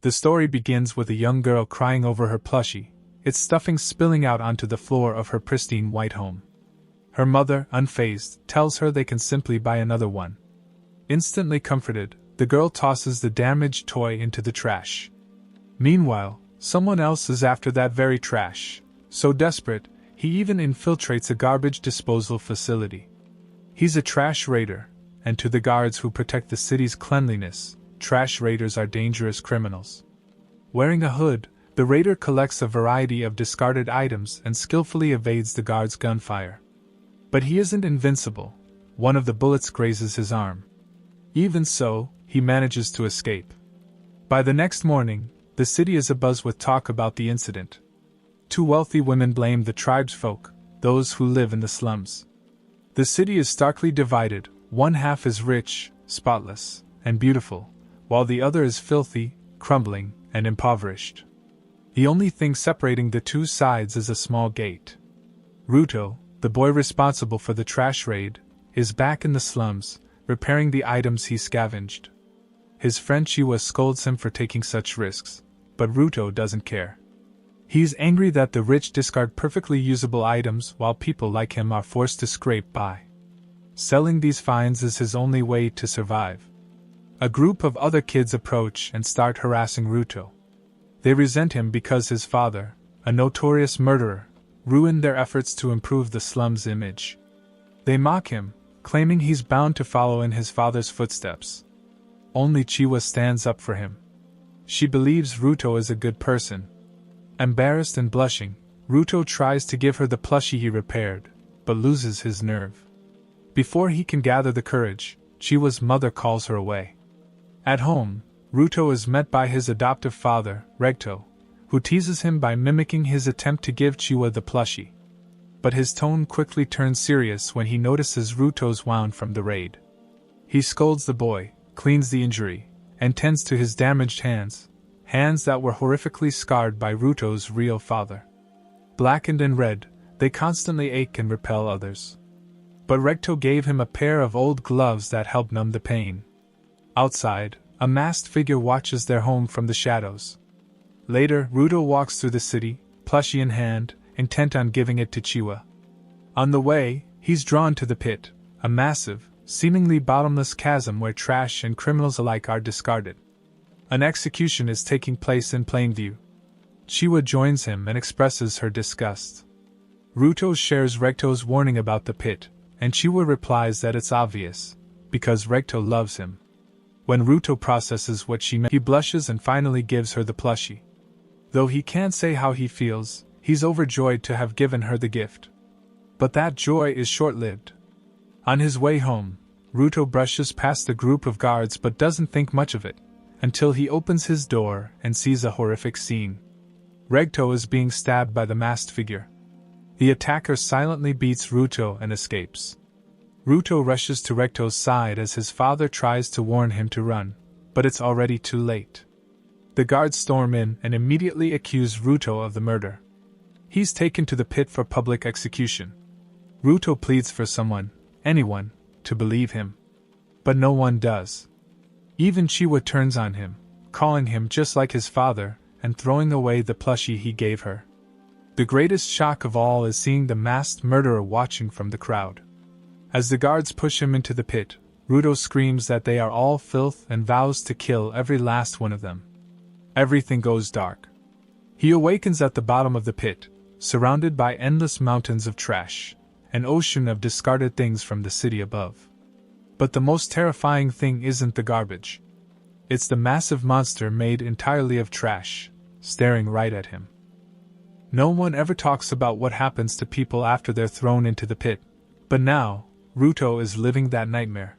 The story begins with a young girl crying over her plushie, its stuffing spilling out onto the floor of her pristine white home. Her mother, unfazed, tells her they can simply buy another one. Instantly comforted, the girl tosses the damaged toy into the trash. Meanwhile, someone else is after that very trash. So desperate, he even infiltrates a garbage disposal facility. He's a trash raider, and to the guards who protect the city's cleanliness, trash raiders are dangerous criminals. Wearing a hood, the raider collects a variety of discarded items and skillfully evades the guards' gunfire. But he isn't invincible. One of the bullets grazes his arm. Even so, he manages to escape. By the next morning, the city is abuzz with talk about the incident. Two wealthy women blame the tribesfolk, those who live in the slums. The city is starkly divided. One half is rich, spotless, and beautiful, while the other is filthy, crumbling, and impoverished. The only thing separating the two sides is a small gate. Ruto, the boy responsible for the trash raid, is back in the slums, repairing the items he scavenged. His friend Chiwa scolds him for taking such risks, but Ruto doesn't care. He's angry that the rich discard perfectly usable items while people like him are forced to scrape by. Selling these finds is his only way to survive. A group of other kids approach and start harassing Ruto. They resent him because his father, a notorious murderer, ruined their efforts to improve the slum's image. They mock him, claiming he's bound to follow in his father's footsteps. Only Chiwa stands up for him. She believes Ruto is a good person. Embarrassed and blushing, Ruto tries to give her the plushie he repaired, but loses his nerve. Before he can gather the courage, Chiwa's mother calls her away. At home, Ruto is met by his adoptive father, Regto, who teases him by mimicking his attempt to give Chiwa the plushie. But his tone quickly turns serious when he notices Ruto's wound from the raid. He scolds the boy, cleans the injury, and tends to his damaged hands that were horrifically scarred by Ruto's real father. Blackened and red, they constantly ache and repel others. But Regto gave him a pair of old gloves that help numb the pain. Outside, a masked figure watches their home from the shadows. Later, Ruto walks through the city, plushie in hand, intent on giving it to Chiwa. On the way, he's drawn to the pit, a massive, seemingly bottomless chasm where trash and criminals alike are discarded. An execution is taking place in plain view. Chiwa joins him and expresses her disgust. Ruto shares Regto's warning about the pit, and Chiwa replies that it's obvious, because Regto loves him. When Ruto processes what she meant, he blushes and finally gives her the plushie. Though he can't say how he feels, he's overjoyed to have given her the gift. But that joy is short-lived. On his way home, Ruto brushes past the group of guards but doesn't think much of it, until he opens his door and sees a horrific scene. Regto is being stabbed by the masked figure. The attacker silently beats Ruto and escapes. Ruto rushes to Regto's side as his father tries to warn him to run, but it's already too late. The guards storm in and immediately accuse Ruto of the murder. He's taken to the pit for public execution. Ruto pleads for someone, anyone, to believe him. But no one does. Even Chiwa turns on him, calling him just like his father, and throwing away the plushie he gave her. The greatest shock of all is seeing the masked murderer watching from the crowd. As the guards push him into the pit, Ruto screams that they are all filth and vows to kill every last one of them. Everything goes dark. He awakens at the bottom of the pit, surrounded by endless mountains of trash, an ocean of discarded things from the city above. But the most terrifying thing isn't the garbage. It's the massive monster made entirely of trash, staring right at him. No one ever talks about what happens to people after they're thrown into the pit, but now, Ruto is living that nightmare.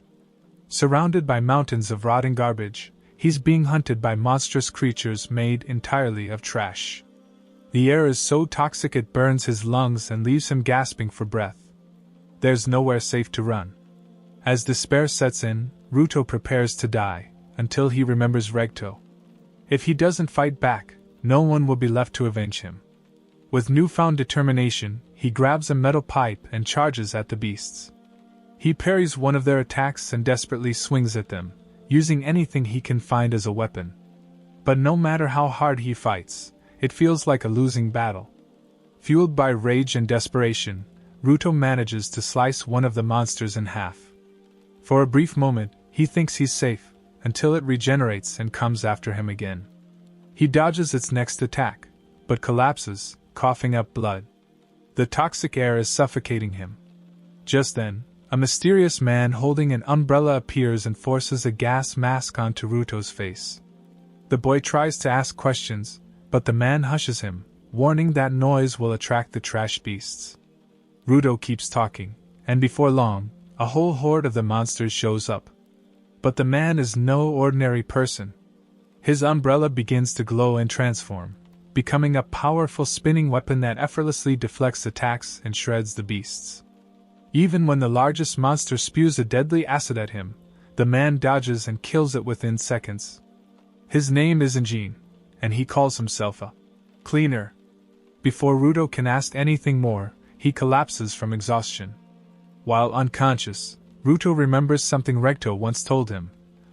Surrounded by mountains of rotting garbage, he's being hunted by monstrous creatures made entirely of trash. The air is so toxic it burns his lungs and leaves him gasping for breath. There's nowhere safe to run. As despair sets in, Ruto prepares to die, until he remembers Regto. If he doesn't fight back, no one will be left to avenge him. With newfound determination, he grabs a metal pipe and charges at the beasts. He parries one of their attacks and desperately swings at them, using anything he can find as a weapon. But no matter how hard he fights, it feels like a losing battle. Fueled by rage and desperation, Ruto manages to slice one of the monsters in half. For a brief moment, he thinks he's safe, until it regenerates and comes after him again. He dodges its next attack, but collapses, coughing up blood. The toxic air is suffocating him. Just then, a mysterious man holding an umbrella appears and forces a gas mask onto Ruto's face. The boy tries to ask questions, but the man hushes him, warning that noise will attract the trash beasts. Ruto keeps talking, and before long, a whole horde of the monsters shows up. But the man is no ordinary person. His umbrella begins to glow and transform, becoming a powerful spinning weapon that effortlessly deflects attacks and shreds the beasts. Even when the largest monster spews a deadly acid at him, the man dodges and kills it within seconds. His name is Anjin, and he calls himself a cleaner. Before Ruto can ask anything more, he collapses from exhaustion. While unconscious, Ruto remembers something Recto once told him: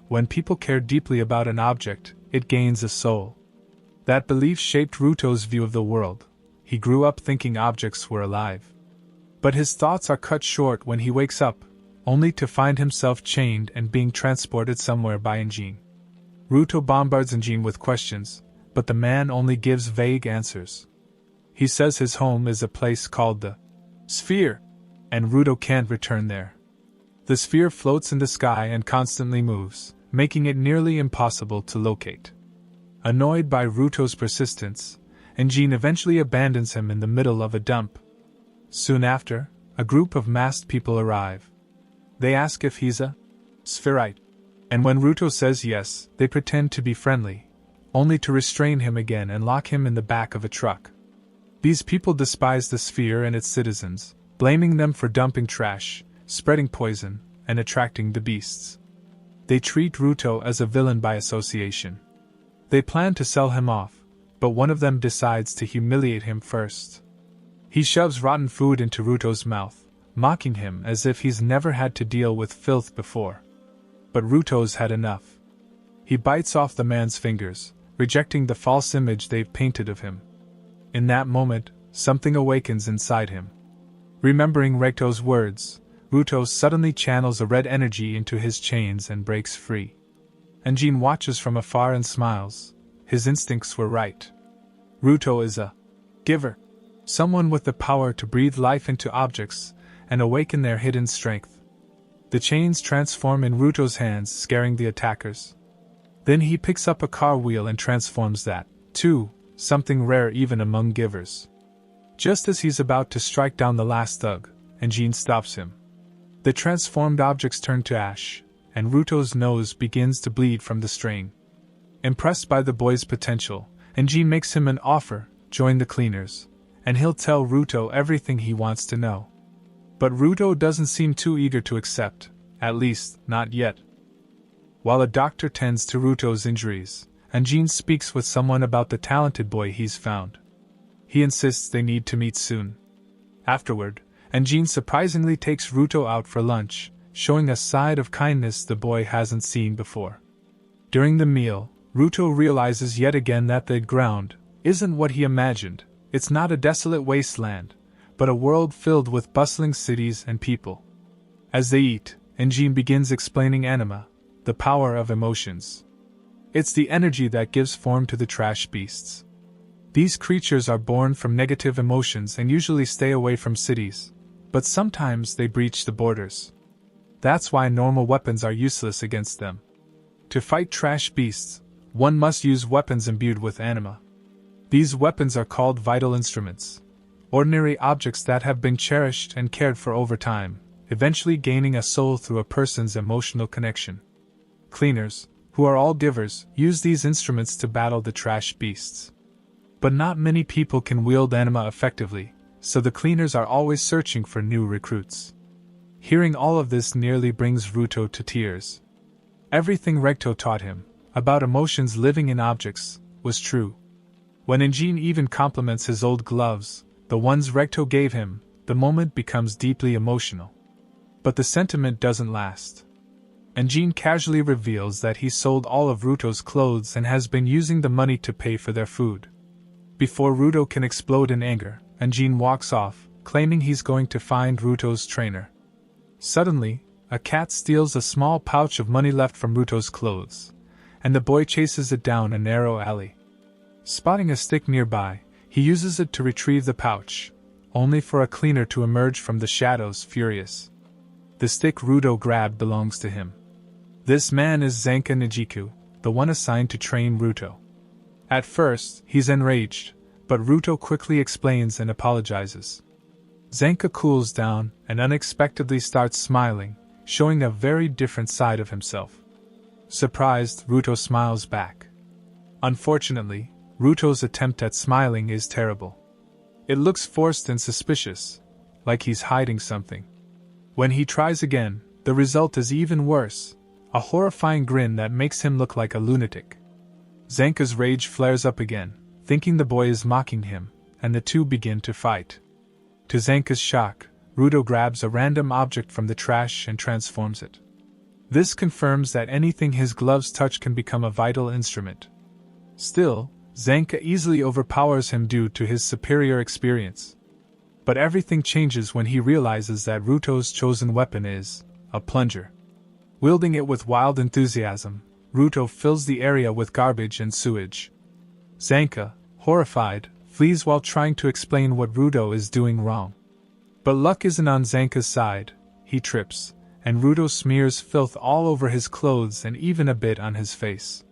when people care deeply about an object, it gains a soul. That belief shaped Ruto's view of the world. He grew up thinking objects were alive. But his thoughts are cut short when he wakes up, only to find himself chained and being transported somewhere by Anjin. Ruto bombards Anjin with questions, but the man only gives vague answers. He says his home is a place called the Sphere, and Ruto can't return there. The sphere floats in the sky and constantly moves, making it nearly impossible to locate. Annoyed by Ruto's persistence, Anjin eventually abandons him in the middle of a dump. Soon after, a group of masked people arrive. They ask if he's a spherite, and when Ruto says yes, they pretend to be friendly, only to restrain him again and lock him in the back of a truck. These people despise the sphere and its citizens, blaming them for dumping trash, spreading poison, and attracting the beasts. They treat Ruto as a villain by association. They plan to sell him off, but one of them decides to humiliate him first. He shoves rotten food into Ruto's mouth, mocking him as if he's never had to deal with filth before. But Ruto's had enough. He bites off the man's fingers, rejecting the false image they've painted of him. In that moment, something awakens inside him. Remembering Recto's words, Ruto suddenly channels a red energy into his chains and breaks free. Anjin watches from afar and smiles. His instincts were right. Ruto is a giver, someone with the power to breathe life into objects and awaken their hidden strength. The chains transform in Ruto's hands, scaring the attackers. Then he picks up a car wheel and transforms that, too, something rare even among givers. Just as he's about to strike down the last thug, Anjin stops him. The transformed objects turn to ash, and Ruto's nose begins to bleed from the strain. Impressed by the boy's potential, Anjin makes him an offer: join the cleaners, and he'll tell Ruto everything he wants to know. But Ruto doesn't seem too eager to accept, at least, not yet. While a doctor tends to Ruto's injuries, Anjin speaks with someone about the talented boy he's found. He insists they need to meet soon. Afterward, Anjin surprisingly takes Ruto out for lunch, showing a side of kindness the boy hasn't seen before. During the meal, Ruto realizes yet again that the ground isn't what he imagined. It's not a desolate wasteland, but a world filled with bustling cities and people. As they eat, Anjin begins explaining anima, the power of emotions. It's the energy that gives form to the trash beasts. These creatures are born from negative emotions and usually stay away from cities, but sometimes they breach the borders. That's why normal weapons are useless against them. To fight trash beasts, one must use weapons imbued with anima. These weapons are called vital instruments, ordinary objects that have been cherished and cared for over time, eventually gaining a soul through a person's emotional connection. Cleaners, who are all givers, use these instruments to battle the trash beasts. But not many people can wield anima effectively, so the cleaners are always searching for new recruits. Hearing all of this nearly brings Ruto to tears. Everything Recto taught him, about emotions living in objects, was true. When Anjin even compliments his old gloves, the ones Recto gave him, the moment becomes deeply emotional. But the sentiment doesn't last. and Jean casually reveals that he sold all of Ruto's clothes and has been using the money to pay for their food. Before Ruto can explode in anger, Jean walks off, claiming he's going to find Ruto's trainer. Suddenly, a cat steals a small pouch of money left from Ruto's clothes, and the boy chases it down a narrow alley. Spotting a stick nearby, he uses it to retrieve the pouch, only for a cleaner to emerge from the shadows furious. The stick Ruto grabbed belongs to him. This man is Zanka Nijiku, the one assigned to train Ruto. At first, he's enraged, but Ruto quickly explains and apologizes. Zanka cools down and unexpectedly starts smiling, showing a very different side of himself. Surprised, Ruto smiles back. Unfortunately, Ruto's attempt at smiling is terrible. It looks forced and suspicious, like he's hiding something. When he tries again, the result is even worse, a horrifying grin that makes him look like a lunatic. Zanka's rage flares up again, thinking the boy is mocking him, and the two begin to fight. To Zanka's shock, Ruto grabs a random object from the trash and transforms it. This confirms that anything his gloves touch can become a vital instrument. Still, Zanka easily overpowers him due to his superior experience. But everything changes when he realizes that Ruto's chosen weapon is a plunger. Wielding it with wild enthusiasm, Ruto fills the area with garbage and sewage. Zanka, horrified, flees while trying to explain what Ruto is doing wrong. But luck isn't on Zanka's side. He trips, and Ruto smears filth all over his clothes and even a bit on his face.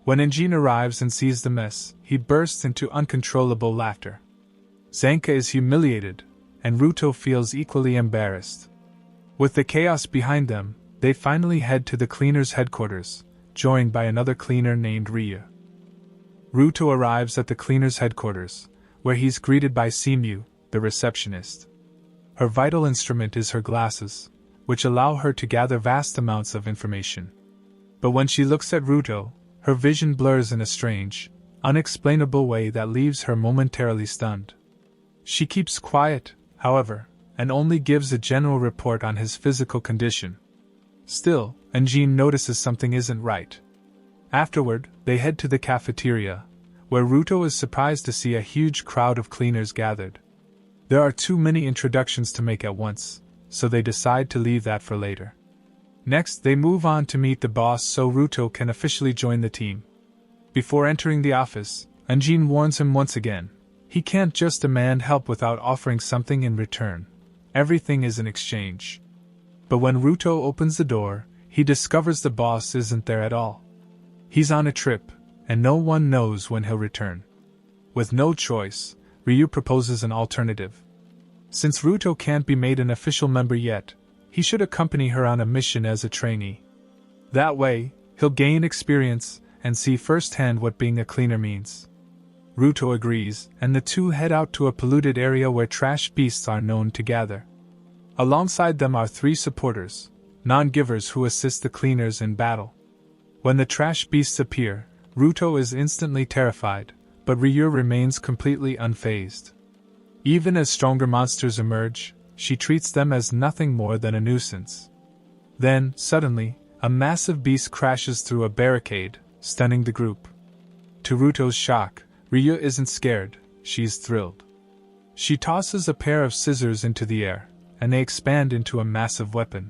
When Jean arrives and sees the mess, he bursts into uncontrollable laughter. Zanka is humiliated, and Ruto feels equally embarrassed. With the chaos behind them, they finally head to the cleaner's headquarters, joined by another cleaner named Ryu. Ruto arrives at the cleaner's headquarters, where he's greeted by Simu, the receptionist. Her vital instrument is her glasses, which allow her to gather vast amounts of information. But when she looks at Ruto, her vision blurs in a strange, unexplainable way that leaves her momentarily stunned. She keeps quiet, however, and only gives a general report on his physical condition. Still, Jean notices something isn't right. Afterward, they head to the cafeteria, where Ruto is surprised to see a huge crowd of cleaners gathered. There are too many introductions to make at once, so they decide to leave that for later. Next, they move on to meet the boss so Ruto can officially join the team. Before entering the office, Jean warns him once again, he can't just demand help without offering something in return. Everything is an exchange. But when Ruto opens the door, he discovers the boss isn't there at all. He's on a trip, and no one knows when he'll return. With no choice, Ryu proposes an alternative. Since Ruto can't be made an official member yet, he should accompany her on a mission as a trainee. That way, he'll gain experience and see firsthand what being a cleaner means. Ruto agrees, and the two head out to a polluted area where trash beasts are known to gather. Alongside them are 3 supporters, non-givers who assist the cleaners in battle. When the trash beasts appear, Ruto is instantly terrified, but Ryu remains completely unfazed. Even as stronger monsters emerge, she treats them as nothing more than a nuisance. Then, suddenly, a massive beast crashes through a barricade, stunning the group. To Ruto's shock, Ryu isn't scared, she's thrilled. She tosses a pair of scissors into the air, and they expand into a massive weapon.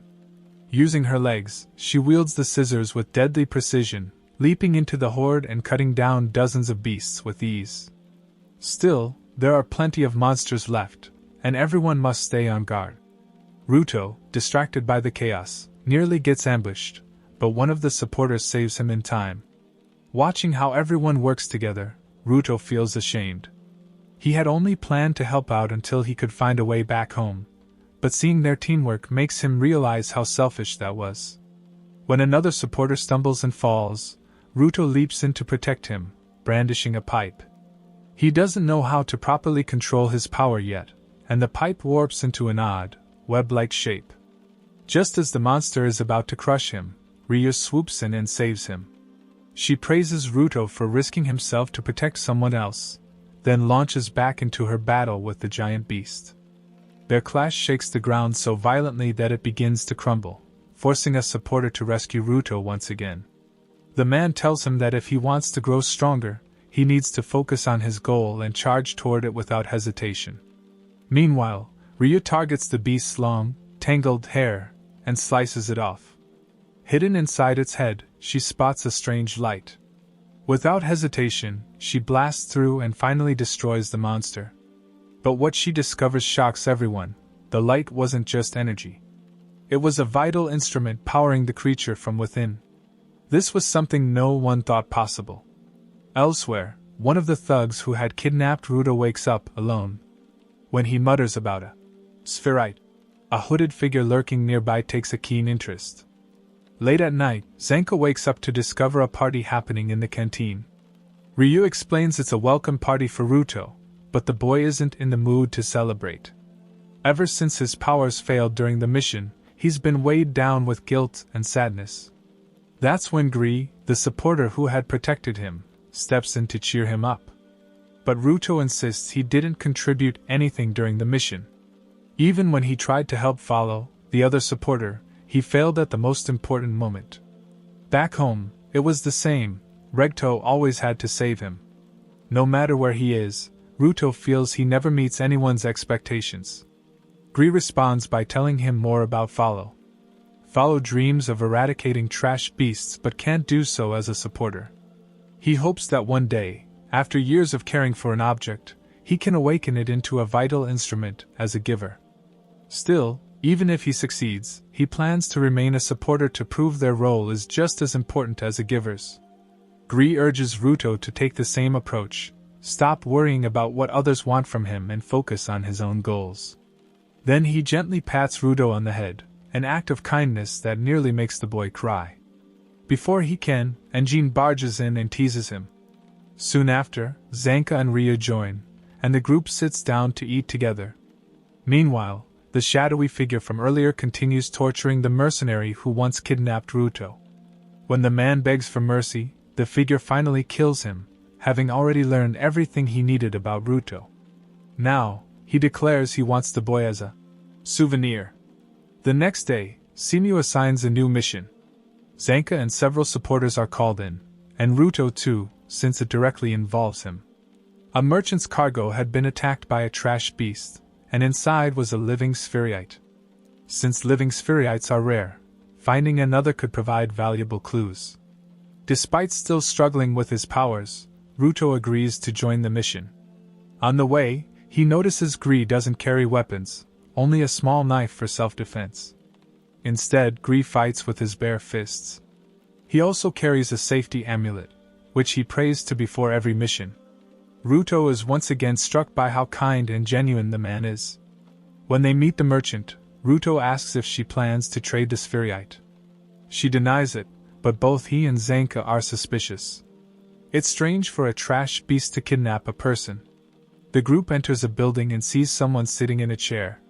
Using her legs, she wields the scissors with deadly precision, leaping into the horde and cutting down dozens of beasts with ease. Still, there are plenty of monsters left, and everyone must stay on guard. Ruto, distracted by the chaos, nearly gets ambushed, but one of the supporters saves him in time. Watching how everyone works together, Ruto feels ashamed. He had only planned to help out until he could find a way back home, but seeing their teamwork makes him realize how selfish that was. When another supporter stumbles and falls, Ruto leaps in to protect him, brandishing a pipe. He doesn't know how to properly control his power yet, and the pipe warps into an odd, web-like shape. Just as the monster is about to crush him, Ryu swoops in and saves him. She praises Ruto for risking himself to protect someone else, then launches back into her battle with the giant beast. Their clash shakes the ground so violently that it begins to crumble, forcing a supporter to rescue Ruto once again. The man tells him that if he wants to grow stronger, he needs to focus on his goal and charge toward it without hesitation. Meanwhile, Ryu targets the beast's long, tangled hair and slices it off. Hidden inside its head, she spots a strange light. Without hesitation, she blasts through and finally destroys the monster. But what she discovers shocks everyone. The light wasn't just energy. It was a vital instrument powering the creature from within. This was something no one thought possible. Elsewhere, one of the thugs who had kidnapped Ruto wakes up alone. When he mutters about a spherite, a hooded figure lurking nearby takes a keen interest. Late at night, Zanka wakes up to discover a party happening in the canteen. Ryu explains it's a welcome party for Ruto, but the boy isn't in the mood to celebrate. Ever since his powers failed during the mission, he's been weighed down with guilt and sadness. That's when Gree, the supporter who had protected him, steps in to cheer him up. But Ruto insists he didn't contribute anything during the mission. Even when he tried to help Follow, the other supporter, he failed at the most important moment. Back home, it was the same. Regto always had to save him. No matter where he is, Ruto feels he never meets anyone's expectations. Gree responds by telling him more about Follow. Follow dreams of eradicating trash beasts but can't do so as a supporter. He hopes that one day, after years of caring for an object, he can awaken it into a vital instrument as a giver. Still, even if he succeeds, he plans to remain a supporter to prove their role is just as important as a giver's. Gree urges Ruto to take the same approach, stop worrying about what others want from him and focus on his own goals. Then he gently pats Ruto on the head, an act of kindness that nearly makes the boy cry. Before he can, Anjin barges in and teases him. Soon after, Zanka and Ryu join, and the group sits down to eat together. Meanwhile, the shadowy figure from earlier continues torturing the mercenary who once kidnapped Ruto. When the man begs for mercy, the figure finally kills him, having already learned everything he needed about Ruto. Now, he declares he wants the boy as a souvenir. The next day, Simu assigns a new mission. Zanka and several supporters are called in, and Ruto too, since it directly involves him. A merchant's cargo had been attacked by a trash beast, and inside was a living spherite. Since living spherites are rare, finding another could provide valuable clues. Despite still struggling with his powers, Ruto agrees to join the mission. On the way, he notices Gree doesn't carry weapons, only a small knife for self-defense. Instead, Gree fights with his bare fists. He also carries a safety amulet, which he prays to before every mission. Ruto is once again struck by how kind and genuine the man is. When they meet the merchant, Ruto asks if she plans to trade the spherite. She denies it, but both he and Zanka are suspicious. It's strange for a trash beast to kidnap a person. The group enters a building and sees someone sitting in a chair.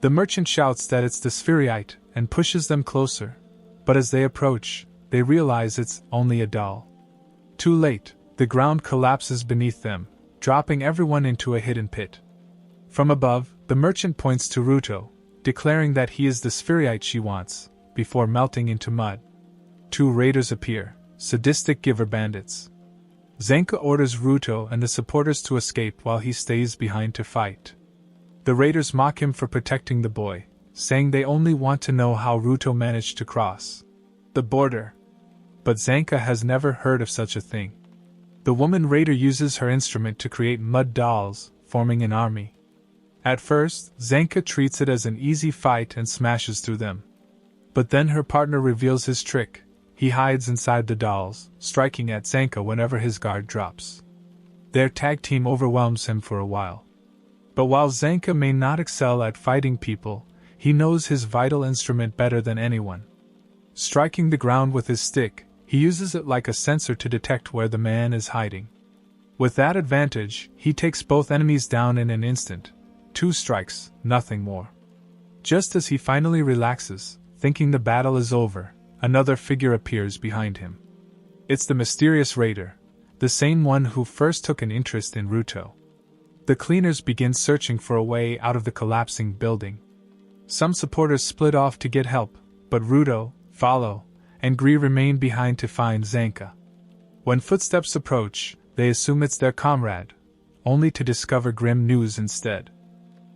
The merchant shouts that it's the spherite and pushes them closer, but as they approach, they realize it's only a doll. Too late, the ground collapses beneath them, dropping everyone into a hidden pit. From above, the merchant points to Ruto, declaring that he is the spherite she wants, before melting into mud. Two raiders appear, sadistic giver bandits. Zanka orders Ruto and the supporters to escape while he stays behind to fight. The raiders mock him for protecting the boy, saying they only want to know how Ruto managed to cross the border. But Zanka has never heard of such a thing. The woman raider uses her instrument to create mud dolls, forming an army. At first, Zanka treats it as an easy fight and smashes through them. But then her partner reveals his trick. He hides inside the dolls, striking at Zanka whenever his guard drops. Their tag team overwhelms him for a while. But while Zanka may not excel at fighting people, he knows his vital instrument better than anyone. Striking the ground with his stick, he uses it like a sensor to detect where the man is hiding. With that advantage, he takes both enemies down in an instant. 2 strikes, nothing more. Just as he finally relaxes, thinking the battle is over, another figure appears behind him. It's the mysterious raider, the same one who first took an interest in Ruto. The cleaners begin searching for a way out of the collapsing building. Some supporters split off to get help, but Ruto, Follow, and Gree remain behind to find Zanka. When footsteps approach, they assume it's their comrade, only to discover grim news instead.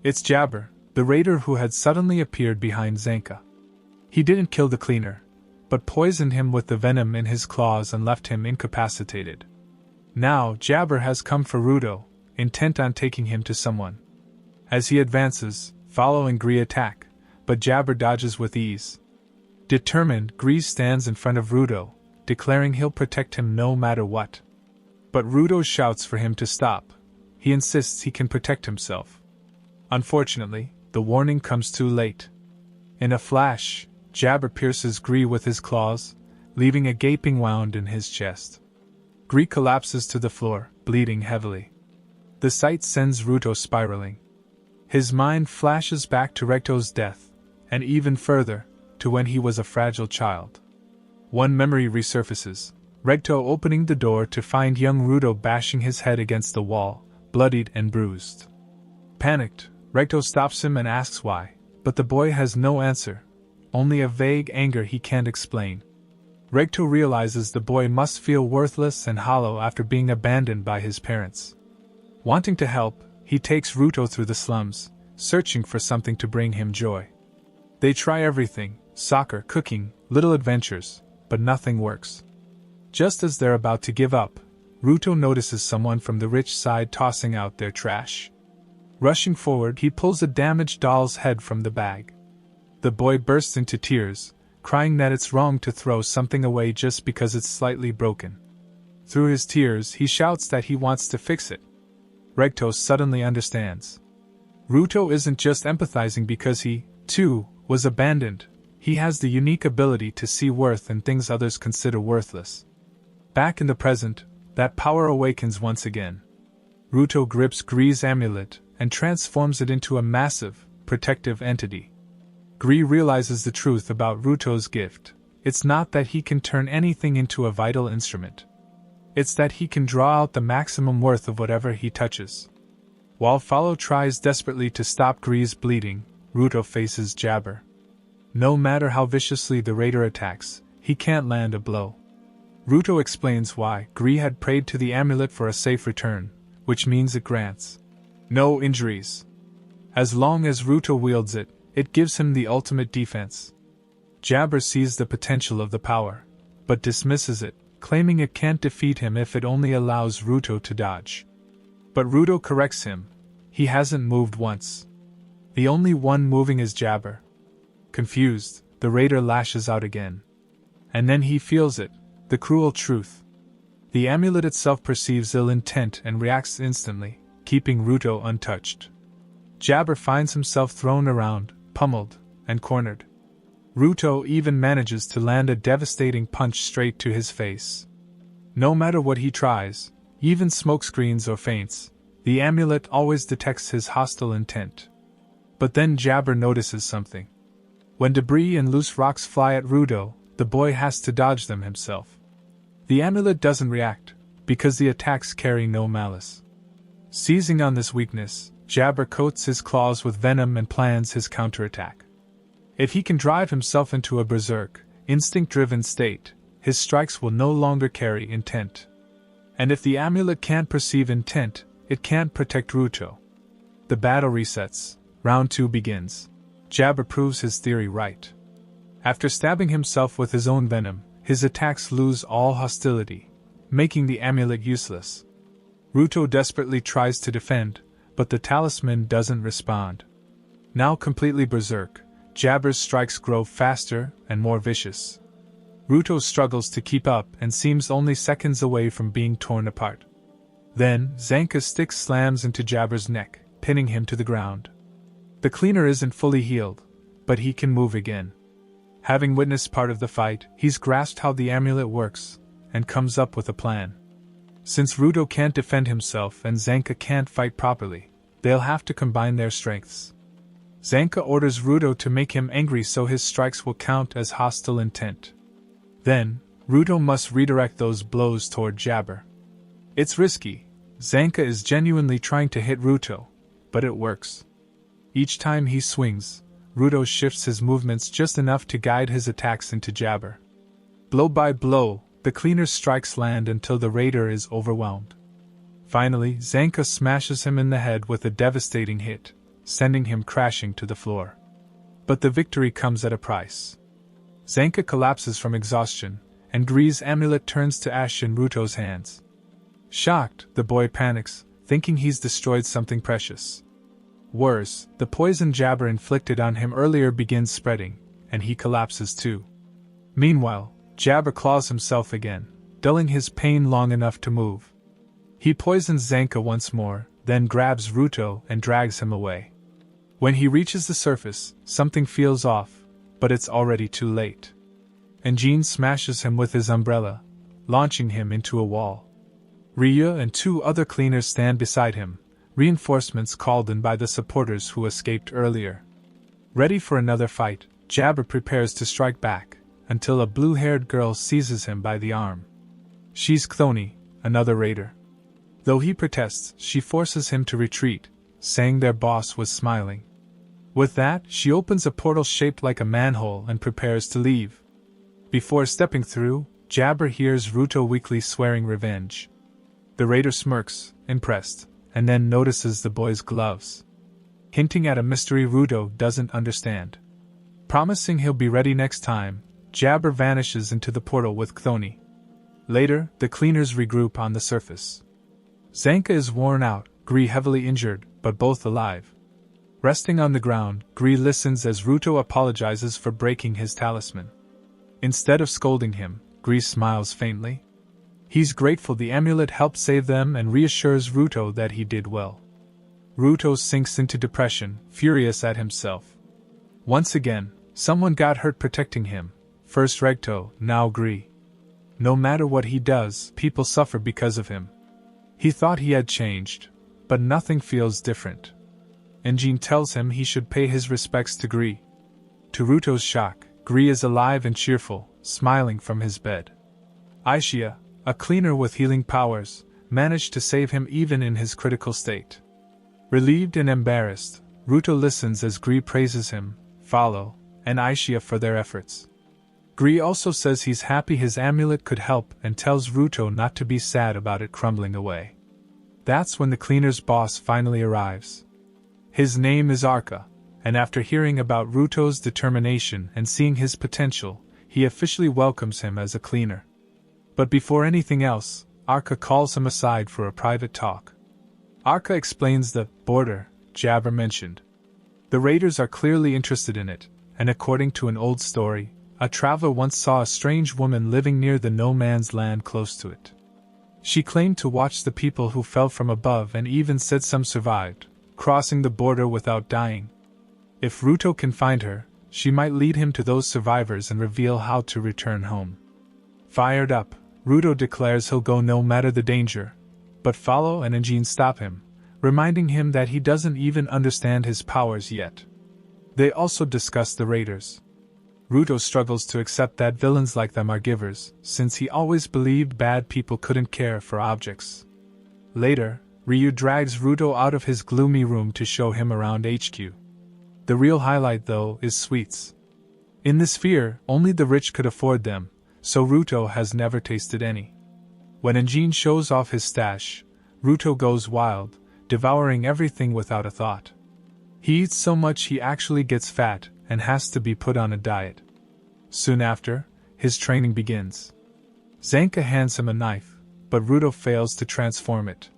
It's Jabber, the raider who had suddenly appeared behind Zanka. He didn't kill the cleaner, but poisoned him with the venom in his claws and left him incapacitated. Now Jabber has come for Ruto, intent on taking him to someone. As he advances, Follow and Gree attack, but Jabber dodges with ease. Determined, Gree stands in front of Ruto, declaring he'll protect him no matter what. But Ruto shouts for him to stop. He insists he can protect himself. Unfortunately, the warning comes too late. In a flash, Jabber pierces Gree with his claws, leaving a gaping wound in his chest. Gree collapses to the floor, bleeding heavily. The sight sends Ruto spiraling. His mind flashes back to Recto's death, and even further, to when he was a fragile child. One memory resurfaces, Recto opening the door to find young Ruto bashing his head against the wall, bloodied and bruised. Panicked, Recto stops him and asks why, but the boy has no answer, only a vague anger he can't explain. Recto realizes the boy must feel worthless and hollow after being abandoned by his parents. Wanting to help, he takes Ruto through the slums, searching for something to bring him joy. They try everything, soccer, cooking, little adventures, but nothing works. Just as they're about to give up, Ruto notices someone from the rich side tossing out their trash. Rushing forward, he pulls a damaged doll's head from the bag. The boy bursts into tears, crying that it's wrong to throw something away just because it's slightly broken. Through his tears, he shouts that he wants to fix it. Recto suddenly understands. Ruto isn't just empathizing because he, too, was abandoned. He has the unique ability to see worth in things others consider worthless. Back in the present, that power awakens once again. Ruto grips Gree's amulet and transforms it into a massive, protective entity. Gree realizes the truth about Ruto's gift. It's not that he can turn anything into a vital instrument. It's that he can draw out the maximum worth of whatever he touches. While Follow tries desperately to stop Gree's bleeding, Ruto faces Jabber. No matter how viciously the raider attacks, he can't land a blow. Ruto explains why Gree had prayed to the amulet for a safe return, which means it grants no injuries. As long as Ruto wields it, it gives him the ultimate defense. Jabber sees the potential of the power, but dismisses it, claiming it can't defeat him if it only allows Ruto to dodge. But Ruto corrects him. He hasn't moved once. The only one moving is Jabber. Confused, the raider lashes out again. And then he feels it, the cruel truth. The amulet itself perceives ill intent and reacts instantly, keeping Ruto untouched. Jabber finds himself thrown around, pummeled, and cornered. Ruto even manages to land a devastating punch straight to his face. No matter what he tries, even smokescreens or feints, the amulet always detects his hostile intent. But then Jabber notices something. When debris and loose rocks fly at Ruto, the boy has to dodge them himself. The amulet doesn't react, because the attacks carry no malice. Seizing on this weakness, Jabber coats his claws with venom and plans his counterattack. If he can drive himself into a berserk, instinct-driven state, his strikes will no longer carry intent. And if the amulet can't perceive intent, it can't protect Ruto. The battle resets. Round 2 begins. Jabber proves his theory right. After stabbing himself with his own venom, his attacks lose all hostility, making the amulet useless. Ruto desperately tries to defend, but the talisman doesn't respond. Now completely berserk, Jabber's strikes grow faster and more vicious. Ruto struggles to keep up and seems only seconds away from being torn apart. Then, Zanka's stick slams into Jabber's neck, pinning him to the ground. The cleaner isn't fully healed, but he can move again. Having witnessed part of the fight, he's grasped how the amulet works, and comes up with a plan. Since Ruto can't defend himself and Zanka can't fight properly, they'll have to combine their strengths. Zanka orders Ruto to make him angry so his strikes will count as hostile intent. Then, Ruto must redirect those blows toward Jabber. It's risky. Zanka is genuinely trying to hit Ruto, but it works. Each time he swings, Ruto shifts his movements just enough to guide his attacks into jabber. Blow by blow, the cleaner's strikes land until the raider is overwhelmed. Finally, Zanka smashes him in the head with a devastating hit, sending him crashing to the floor. But the victory comes at a price. Zanka collapses from exhaustion, and Gree's amulet turns to ash in Ruto's hands. Shocked, the boy panics, thinking he's destroyed something precious. Worse, the poison jabber inflicted on him earlier begins spreading, and he collapses too. Meanwhile, Jabber claws himself again, dulling his pain long enough to move. He poisons Zanka once more, then grabs Ruto and drags him away. When he reaches the surface, something feels off, but it's already too late. Engine smashes him with his umbrella, launching him into a wall. Ryu and 2 other cleaners stand beside him, reinforcements called in by the supporters who escaped earlier. Ready for another fight, Jabber prepares to strike back, until a blue-haired girl seizes him by the arm. She's Chthoni, another raider. Though he protests, she forces him to retreat, saying their boss was smiling. With that, she opens a portal shaped like a manhole and prepares to leave. Before stepping through, Jabber hears Ruto weakly swearing revenge. The raider smirks, impressed, and then notices the boy's gloves. Hinting at a mystery Ruto doesn't understand. Promising he'll be ready next time, Jabber vanishes into the portal with Chthoni. Later, the cleaners regroup on the surface. Zanka is worn out, Gree heavily injured, but both alive. Resting on the ground, Gree listens as Ruto apologizes for breaking his talisman. Instead of scolding him, Gree smiles faintly. He's grateful the amulet helped save them and reassures Ruto that he did well. Ruto sinks into depression, furious at himself. Once again, someone got hurt protecting him, first Regto, now Gree. No matter what he does, people suffer because of him. He thought he had changed, but nothing feels different. Engine tells him he should pay his respects to Gree. To Ruto's shock, Gree is alive and cheerful, smiling from his bed. Aishia, a cleaner with healing powers, managed to save him even in his critical state. Relieved and embarrassed, Ruto listens as Gree praises him, Follow, and Aishia for their efforts. Gree also says he's happy his amulet could help and tells Ruto not to be sad about it crumbling away. That's when the cleaner's boss finally arrives. His name is Arka, and after hearing about Ruto's determination and seeing his potential, he officially welcomes him as a cleaner. But before anything else, Arka calls him aside for a private talk. Arka explains the border Jabber mentioned. The raiders are clearly interested in it, and according to an old story, a traveler once saw a strange woman living near the no-man's land close to it. She claimed to watch the people who fell from above and even said some survived, crossing the border without dying. If Ruto can find her, she might lead him to those survivors and reveal how to return home. Fired up, Ruto declares he'll go no matter the danger, but Follow and Engine stop him, reminding him that he doesn't even understand his powers yet. They also discuss the raiders. Ruto struggles to accept that villains like them are givers, since he always believed bad people couldn't care for objects. Later, Ryu drags Ruto out of his gloomy room to show him around HQ. The real highlight, though, is sweets. In this sphere, only the rich could afford them, so Ruto has never tasted any. When Engine shows off his stash, Ruto goes wild, devouring everything without a thought. He eats so much he actually gets fat and has to be put on a diet. Soon after, his training begins. Zanka hands him a knife, but Ruto fails to transform it.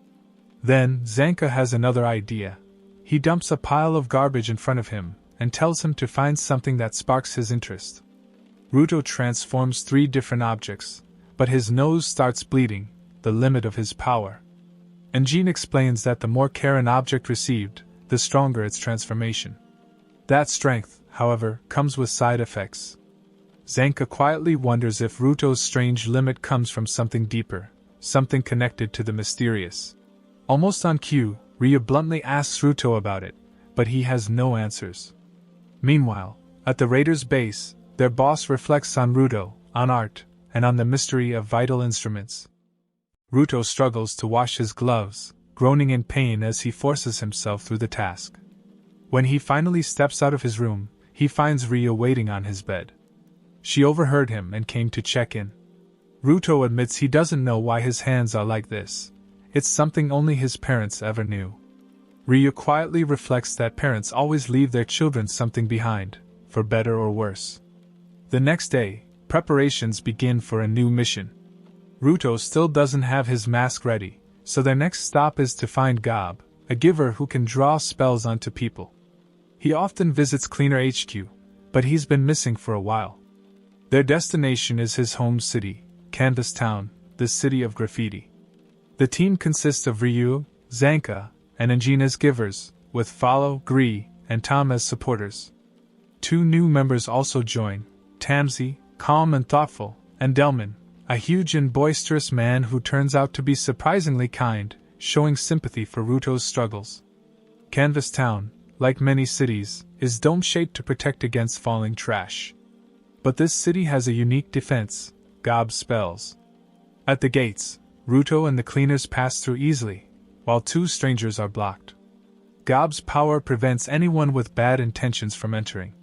Then, Zanka has another idea. He dumps a pile of garbage in front of him, and tells him to find something that sparks his interest. Ruto transforms 3 different objects, but his nose starts bleeding, the limit of his power. Engine explains that the more care an object received, the stronger its transformation. That strength, however, comes with side effects. Zanka quietly wonders if Ruto's strange limit comes from something deeper, something connected to the mysterious. Almost on cue, Ryu bluntly asks Ruto about it, but he has no answers. Meanwhile, at the raiders' base, their boss reflects on Ruto, on art, and on the mystery of vital instruments. Ruto struggles to wash his gloves, groaning in pain as he forces himself through the task. When he finally steps out of his room, he finds Ryo waiting on his bed. She overheard him and came to check in. Ruto admits he doesn't know why his hands are like this. It's something only his parents ever knew. Ryo quietly reflects that parents always leave their children something behind, for better or worse. The next day, preparations begin for a new mission. Ruto still doesn't have his mask ready, so their next stop is to find Gob, a giver who can draw spells onto people. He often visits Cleaner HQ, but he's been missing for a while. Their destination is his home city, Canvas Town, the city of graffiti. The team consists of Ryu, Zanka, and Anjin as givers, with Follow, Gree, and Tom as supporters. 2 new members also join, Tamsi, calm and thoughtful, and Delman, a huge and boisterous man who turns out to be surprisingly kind, showing sympathy for Ruto's struggles. Canvas Town, like many cities, is dome-shaped to protect against falling trash. But this city has a unique defense, Gob's spells. At the gates, Ruto and the cleaners pass through easily, while 2 strangers are blocked. Gob's power prevents anyone with bad intentions from entering.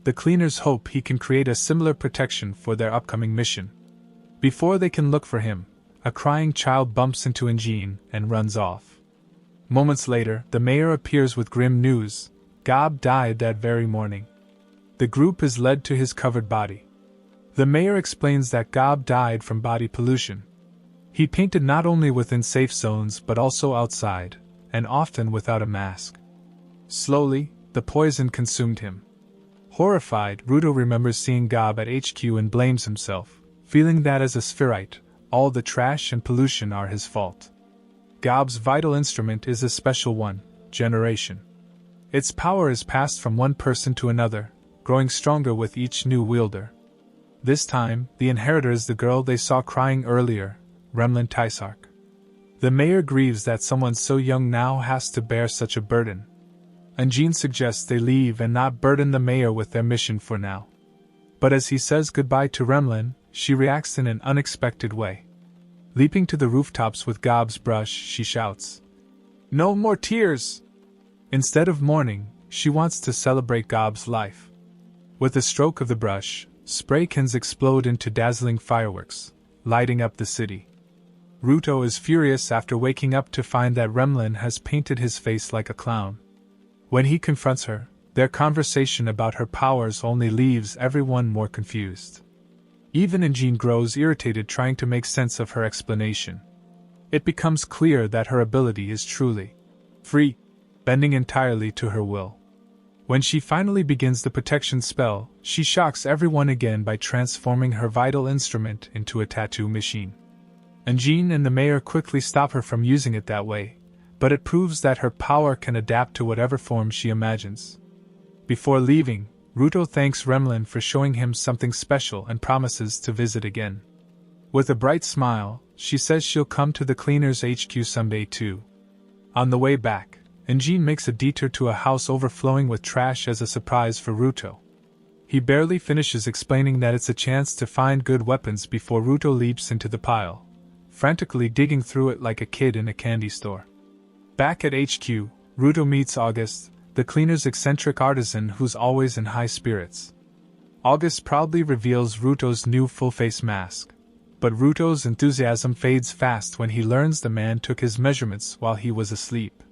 The cleaners hope he can create a similar protection for their upcoming mission. Before they can look for him, a crying child bumps into Anjin and runs off. Moments later, the mayor appears with grim news: Gob died that very morning. The group is led to his covered body. The mayor explains that Gob died from body pollution. He painted not only within safe zones but also outside, and often without a mask. Slowly, the poison consumed him. Horrified, Ruto remembers seeing Gob at HQ and blames himself, feeling that as a spherite, all the trash and pollution are his fault. Gob's vital instrument is a special one, Generation. Its power is passed from one person to another, growing stronger with each new wielder. This time, the inheritor is the girl they saw crying earlier, Remlin Tysark. The mayor grieves that someone so young now has to bear such a burden. Anjin suggests they leave and not burden the mayor with their mission for now. But as he says goodbye to Remlin, she reacts in an unexpected way. Leaping to the rooftops with Gob's brush, she shouts, "No more tears!" Instead of mourning, she wants to celebrate Gob's life. With a stroke of the brush, spray cans explode into dazzling fireworks, lighting up the city. Ruto is furious after waking up to find that Remlin has painted his face like a clown. When he confronts her, their conversation about her powers only leaves everyone more confused. Even Anjin grows irritated trying to make sense of her explanation. It becomes clear that her ability is truly free, bending entirely to her will. When she finally begins the protection spell, she shocks everyone again by transforming her vital instrument into a tattoo machine. Anjin and the mayor quickly stop her from using it that way, but it proves that her power can adapt to whatever form she imagines. Before leaving, Ruto thanks Remlin for showing him something special and promises to visit again. With a bright smile, she says she'll come to the cleaners HQ someday too. On the way back, Anjin makes a detour to a house overflowing with trash as a surprise for Ruto. He barely finishes explaining that it's a chance to find good weapons before Ruto leaps into the pile, frantically digging through it like a kid in a candy store. Back at HQ, Ruto meets August, the cleaner's eccentric artisan who's always in high spirits. August proudly reveals Ruto's new full-face mask, but Ruto's enthusiasm fades fast when he learns the man took his measurements while he was asleep.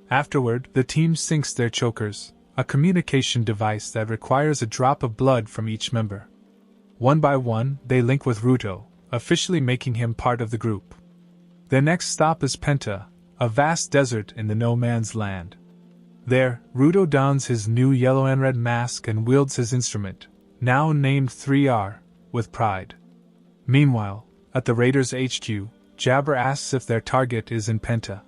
Afterward, the team syncs their chokers, a communication device that requires a drop of blood from each member. One by one, they link with Ruto, officially making him part of the group. Their next stop is Penta, a vast desert in the no-man's land. There, Ruto dons his new yellow and red mask and wields his instrument, now named 3R, with pride. Meanwhile, at the Raiders HQ, Jabber asks if their target is in Penta.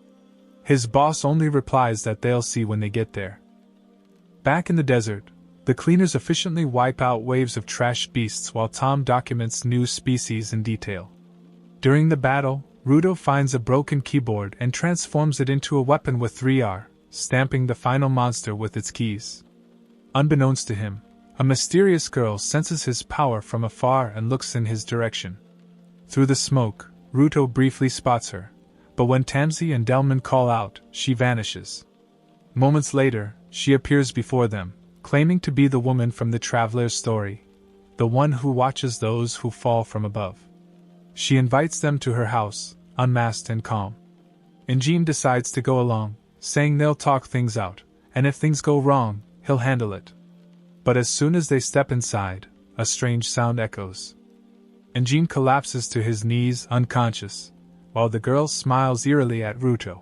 His boss only replies that they'll see when they get there. Back in the desert, the cleaners efficiently wipe out waves of trash beasts while Tom documents new species in detail. During the battle, Ruto finds a broken keyboard and transforms it into a weapon with 3R, stamping the final monster with its keys. Unbeknownst to him, a mysterious girl senses his power from afar and looks in his direction. Through the smoke, Ruto briefly spots her, but when Tamsi and Delman call out, she vanishes. Moments later, she appears before them, claiming to be the woman from the traveler's story, the one who watches those who fall from above. She invites them to her house, unmasked and calm. Injin decides to go along, saying they'll talk things out, and if things go wrong, he'll handle it. But as soon as they step inside, a strange sound echoes. Injin collapses to his knees unconscious, while the girl smiles eerily at Ruto.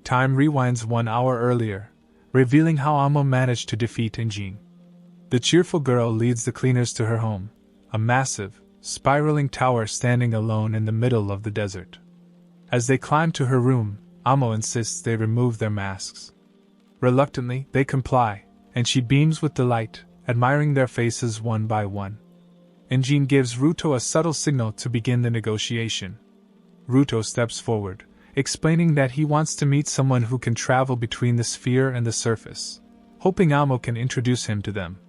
Time rewinds 1 hour earlier, revealing how Amo managed to defeat Injin. The cheerful girl leads the cleaners to her home, a massive, spiraling tower standing alone in the middle of the desert. As they climb to her room, Amo insists they remove their masks. Reluctantly, they comply, and she beams with delight, admiring their faces one by one. Injin gives Ruto a subtle signal to begin the negotiation. Ruto steps forward, explaining that he wants to meet someone who can travel between the sphere and the surface, hoping Amo can introduce him to them.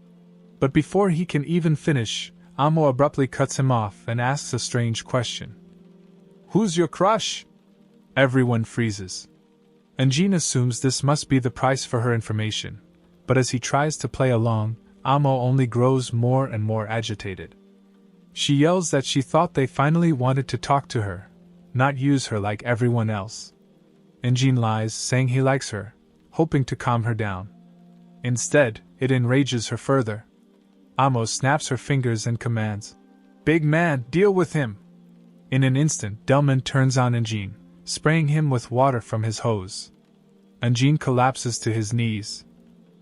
But before he can even finish, Amo abruptly cuts him off and asks a strange question. "Who's your crush?" Everyone freezes. Injin assumes this must be the price for her information, but as he tries to play along, Amo only grows more and more agitated. She yells that she thought they finally wanted to talk to her, not use her like everyone else. Injin lies, saying he likes her, hoping to calm her down. Instead, it enrages her further. Amo snaps her fingers and commands, "Big man, deal with him!" In an instant, Delman turns on Injin, spraying him with water from his hose. Injin collapses to his knees.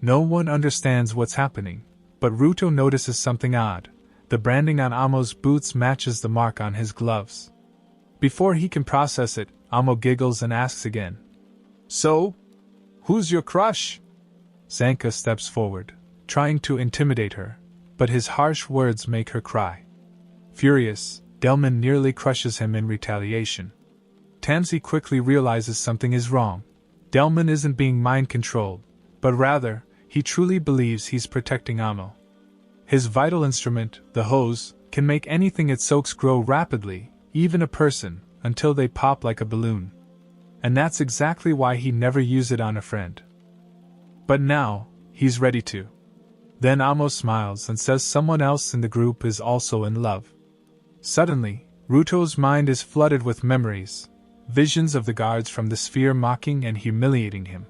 No one understands what's happening, but Ruto notices something odd. The branding on Amo's boots matches the mark on his gloves. Before he can process it, Amo giggles and asks again, "So? Who's your crush?" Zanka steps forward, trying to intimidate her, but his harsh words make her cry. Furious, Delman nearly crushes him in retaliation. Tamsi quickly realizes something is wrong. Delman isn't being mind-controlled, but rather, he truly believes he's protecting Amo. His vital instrument, the hose, can make anything it soaks grow rapidly, even a person, until they pop like a balloon. And that's exactly why he never used it on a friend. But now, he's ready to. Then Amo smiles and says someone else in the group is also in love. Suddenly, Ruto's mind is flooded with memories, visions of the guards from the sphere mocking and humiliating him.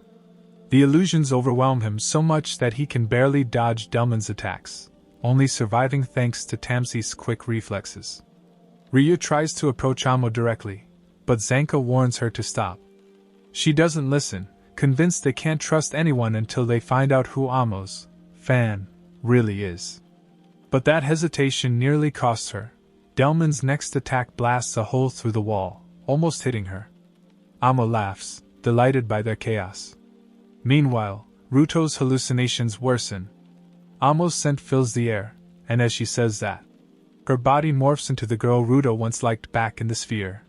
The illusions overwhelm him so much that he can barely dodge Delman's attacks, only surviving thanks to Tamsi's quick reflexes. Ryu tries to approach Amo directly, but Zanka warns her to stop. She doesn't listen, convinced they can't trust anyone until they find out who Amo's fan really is. But that hesitation nearly costs her. Delman's next attack blasts a hole through the wall, almost hitting her. Amo laughs, delighted by their chaos. Meanwhile, Ruto's hallucinations worsen. Amo's scent fills the air, and as she says that, her body morphs into the girl Ruto once liked back in the sphere.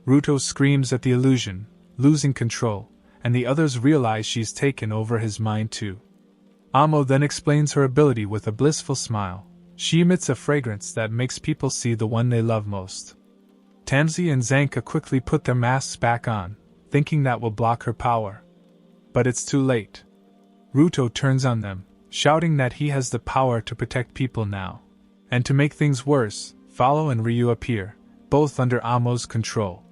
Ruto screams at the illusion, losing control, and the others realize she's taken over his mind too. Amo then explains her ability with a blissful smile. She emits a fragrance that makes people see the one they love most. Tamsi and Zanka quickly put their masks back on, thinking that will block her power. But it's too late. Ruto turns on them, shouting that he has the power to protect people now. And to make things worse, Follow and Ryu appear, both under Amo's control.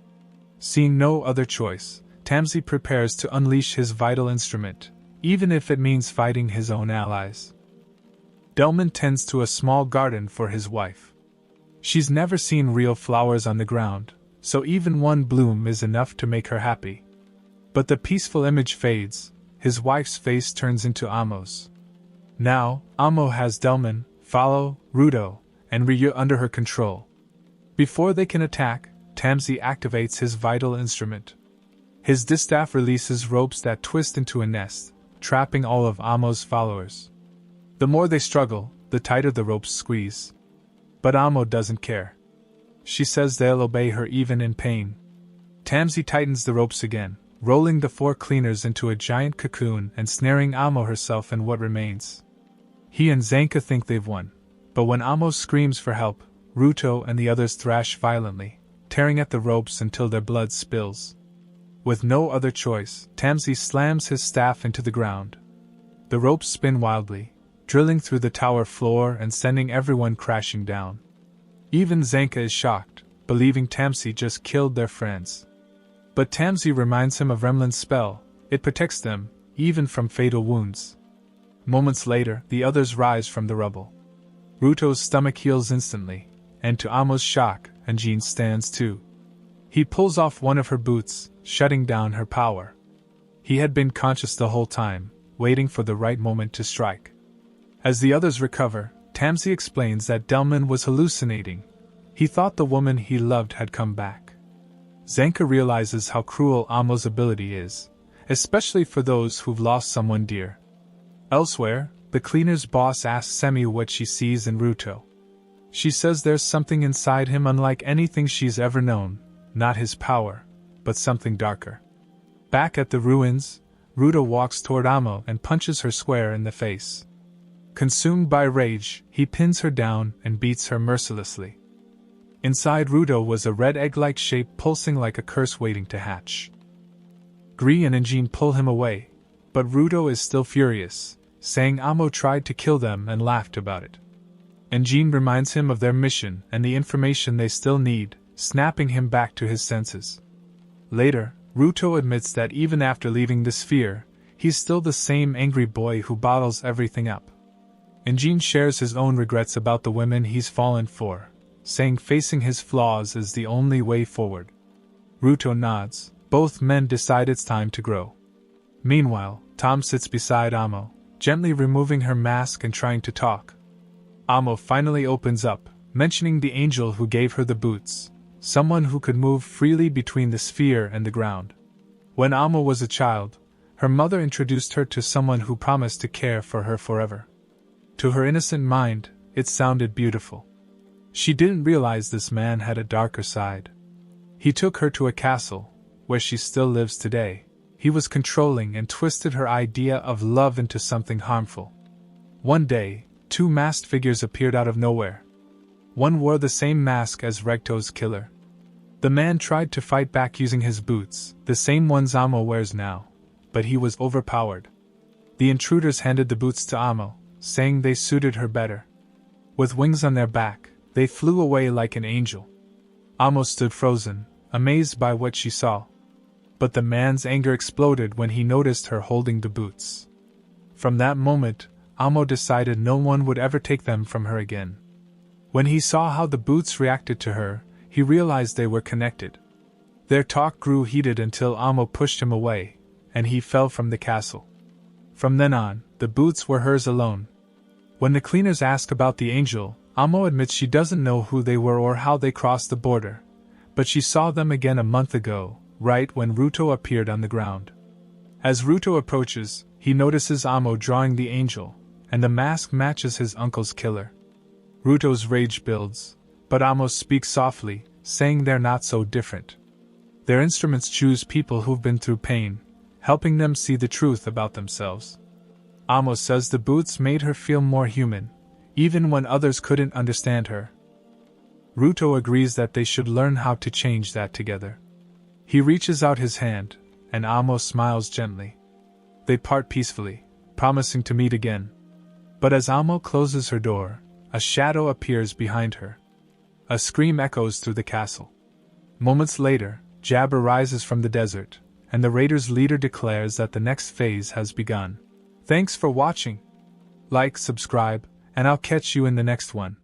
Seeing no other choice, Tamsi prepares to unleash his vital instrument, even if it means fighting his own allies. Delman tends to a small garden for his wife. She's never seen real flowers on the ground, so even one bloom is enough to make her happy. But the peaceful image fades, his wife's face turns into Amo's. Now, Amo has Delman, Follow, Ruto, and Ryu under her control. Before they can attack, Tamsi activates his vital instrument. His distaff releases ropes that twist into a nest, trapping all of Amo's followers. The more they struggle, the tighter the ropes squeeze. But Amo doesn't care. She says they'll obey her even in pain. Tamsi tightens the ropes again, rolling the 4 cleaners into a giant cocoon and snaring Amo herself in what remains. He and Zanka think they've won, but when Amo screams for help, Ruto and the others thrash violently, tearing at the ropes until their blood spills. With no other choice, Tamsi slams his staff into the ground. The ropes spin wildly, drilling through the tower floor and sending everyone crashing down. Even Zanka is shocked, believing Tamsi just killed their friends. But Tamsi reminds him of Remlin's spell. It protects them, even from fatal wounds. Moments later, the others rise from the rubble. Ruto's stomach heals instantly, and to Amo's shock, Anjin stands too. He pulls off one of her boots, shutting down her power. He had been conscious the whole time, waiting for the right moment to strike. As the others recover, Tamsi explains that Delman was hallucinating. He thought the woman he loved had come back. Zanka realizes how cruel Amo's ability is, especially for those who've lost someone dear. Elsewhere, the cleaner's boss asks Semi what she sees in Ruto. She says there's something inside him unlike anything she's ever known, not his power, but something darker. Back at the ruins, Ruto walks toward Amo and punches her square in the face. Consumed by rage, he pins her down and beats her mercilessly. Inside Ruto was a red egg-like shape pulsing like a curse waiting to hatch. Gree and Anjin pull him away, but Ruto is still furious, saying Amo tried to kill them and laughed about it. Anjin reminds him of their mission and the information they still need, snapping him back to his senses. Later, Ruto admits that even after leaving the sphere, he's still the same angry boy who bottles everything up. Anjin shares his own regrets about the women he's fallen for, saying facing his flaws is the only way forward. Ruto nods. Both men decide it's time to grow. Meanwhile, Tom sits beside Amo, gently removing her mask and trying to talk. Amo finally opens up, mentioning the angel who gave her the boots, someone who could move freely between the sphere and the ground. When Amo was a child, her mother introduced her to someone who promised to care for her forever. To her innocent mind, it sounded beautiful. She didn't realize this man had a darker side. He took her to a castle, where she still lives today. He was controlling and twisted her idea of love into something harmful. One day, two masked figures appeared out of nowhere. One wore the same mask as Regto's killer. The man tried to fight back using his boots, the same ones Amo wears now, but he was overpowered. The intruders handed the boots to Amo, saying they suited her better. With wings on their back, they flew away like an angel. Amo stood frozen, amazed by what she saw. But the man's anger exploded when he noticed her holding the boots. From that moment, Amo decided no one would ever take them from her again. When he saw how the boots reacted to her, he realized they were connected. Their talk grew heated until Amo pushed him away, and he fell from the castle. From then on, the boots were hers alone. When the cleaners ask about the angel, Amo admits she doesn't know who they were or how they crossed the border, but she saw them again a month ago, right when Ruto appeared on the ground. As Ruto approaches, he notices Amo drawing the angel, and the mask matches his uncle's killer. Ruto's rage builds, but Amo speaks softly, saying they're not so different. Their instruments choose people who've been through pain, helping them see the truth about themselves. Amo says the boots made her feel more human, even when others couldn't understand her. Ruto agrees that they should learn how to change that together. He reaches out his hand, and Amo smiles gently. They part peacefully, promising to meet again. But as Amo closes her door, a shadow appears behind her. A scream echoes through the castle. Moments later, Jabber rises from the desert, and the raiders' leader declares that the next phase has begun. Thanks for watching. Like, subscribe, and I'll catch you in the next one.